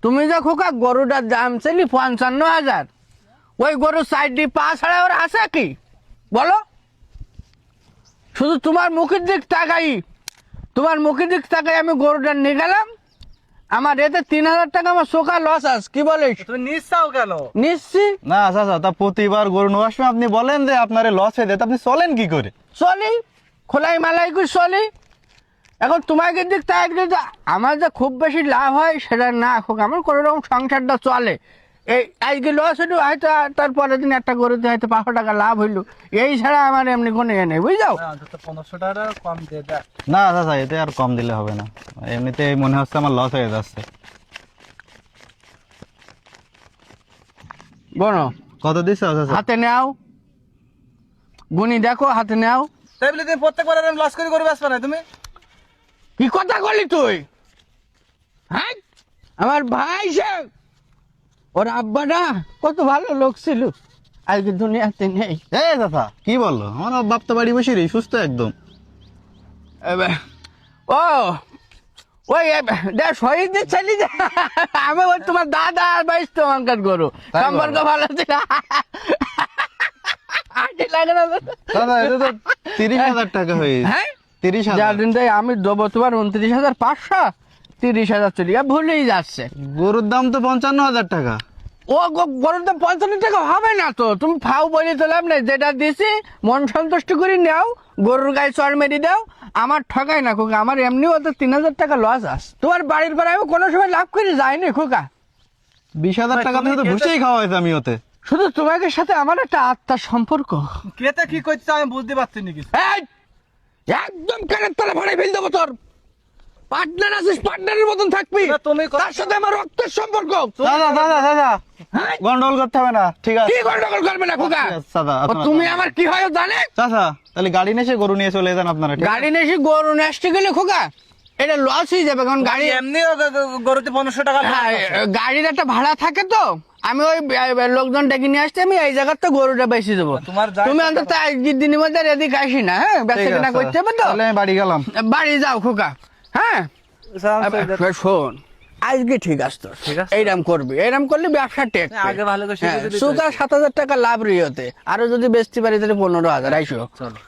তুমি যে খোকা গরুটার দাম ছিলি ৫৫,০০০, ওই গরু সাইডটি পা ছাড়া ওর আছে কি বলো? শুধু তোমার মুখের দিক তাকাই আমি গরুটা নিয়ে গেলাম। আমার এতে ৩,০০০ টাকা আমার সোকা লস আছে, কি বলিস? তুমি নিচ্ছাও কেন? নিশ্চি না চাচা, তা প্রতিবার গরু নেওয়ার সময় আপনি বলেন যে আপনার লস হয়ে যায়, আপনি চলেন কি করে? চলি খোলাই মালাই করে চলি। এখন তোমাকে দিক তাই আমার যে খুব বেশি লাভ হয় সেটা না হোক, আমার কোনো রকম সংসারটা চলে। এই আজকে লস হইলো, হয়তো তারপরের দিন একটা গরুতে হয়তো ৫০০ টাকা লাভ হইলো, এই ছাড়া আমার এমনি কোনো ইয়ে নেই, বুঝাও। অন্তত ১৫০০ টাকা কম দিয়ে দেখ। না চাচা, এতে আর কম দিলে হবে না, এমনিতে মনে হচ্ছে আমার লস হয়ে যাচ্ছে। বলো কত দিচ্ছ চাচা? হাতে নেও, গুনি দেখো, হাতে নেও। তাই বলে তুমি প্রত্যেকবার এরকম লস করে করে বেচবে না তুমি? কি কথা বলি তুই? হ্যাঁ, আমার ভাই সে, ওর আব্বাটা কত ভালো লোক ছিল, আজকে দুনিয়াতে নেই। এই চাচা কি বললো? আমার বাপ তো বাড়ি বসে রে, সুস্থ একদম। ও ওই শহীদ ছেলে, আমি ওই তোমার দাদা আর বাইশ তোমার গরু সম্পর্ক ভালো ছিল। দাদা এটা তো ৩০,০০০ টাকা হয়ে গেছে। হ্যাঁ ৩০,০০০। যাদিন তাই আমি দেবো তোমার ২৯,৫০০, ৩০,০০০ চলে ভুলেই যাচ্ছে। গরুর দাম তো ৫৫,০০০ টাকা। ও গরুর দাম ৫৫ টাকা হবে না তো, তুমি ফাও বলে তো লাভ নেই, যেটা দিছি মন সন্তুষ্ট করে নাও, গরুর গায়ে চড় মেরে দাও, আমার ঠকাই না খোকা, আমার এমনি ওতে ৩,০০০ টাকা লস আস। তোমার বাড়ির পরে আমি কোনো সময় লাভ করে যাইনি খোকা। ২০,০০০ টাকা তো ভুষেই খাওয়া হয়েছে আমি ওতে। শুধু তোমাকে সাথে আমার একটা আত্মার সম্পর্ক। কেতে কি করছে আমি বুঝতে পারছি না কিছু। এই, একদম কানের তলা ভাড়াই ফেল দেবো তোর। পার্টনার আছিস, পার্টনারের মতন থাকবি, তুমি তার সাথে আমার রক্তের সম্পর্ক। দাদা দাদা দাদা হ্যাঁ? গন্ডগোল করতে হবে না, ঠিক আছে? কি গন্ডগোল করবে না খোকা? ঠিক আছে, দাদা, ও, আপনারা- তুমি আমার কি হয় জানে? চাচা তাহলে গাড়ি নিয়ে এসে গরু নিয়ে চলে যান আপনারা, ঠিক আছে? গাড়ি নেছি গরু নেসতে গেলে খোকা এটা লস হয়ে যাবে, কারণ গাড়ি, এমনি গরুতে ১৫০০ টাকা loss হ্যাঁ, আছে। গাড়ির একটা ভাড়া থাকে তো, আমি ওই লোকজন ডেকে নিয়ে আসতে আমি এই জায়গাতে গরুটা বেশি দেবো। তোমার যা তুমি ইচ্ছা অন্তত আজকের দিনের মধ্যে এদিকে আসি না, হ্যাঁ, ঠিক বেচা আছে, কেনা করতে হবে তো। তাহলে আমি বাড়ি গেলাম। বাড়ি যাও খোকা, হ্যাঁ। শোন, আজকে ঠিক আছে তোর, ঠিক আছে। এইরকম করবি, এইরকম করলে ব্যবসা টেক আগে ভালো করে শিখে যদি সুগার ৭,০০০ টাকা লাভ রিওতে, আরো যদি বেচতে পারি তাহলে ১৫,০০০ আইসো। চলো।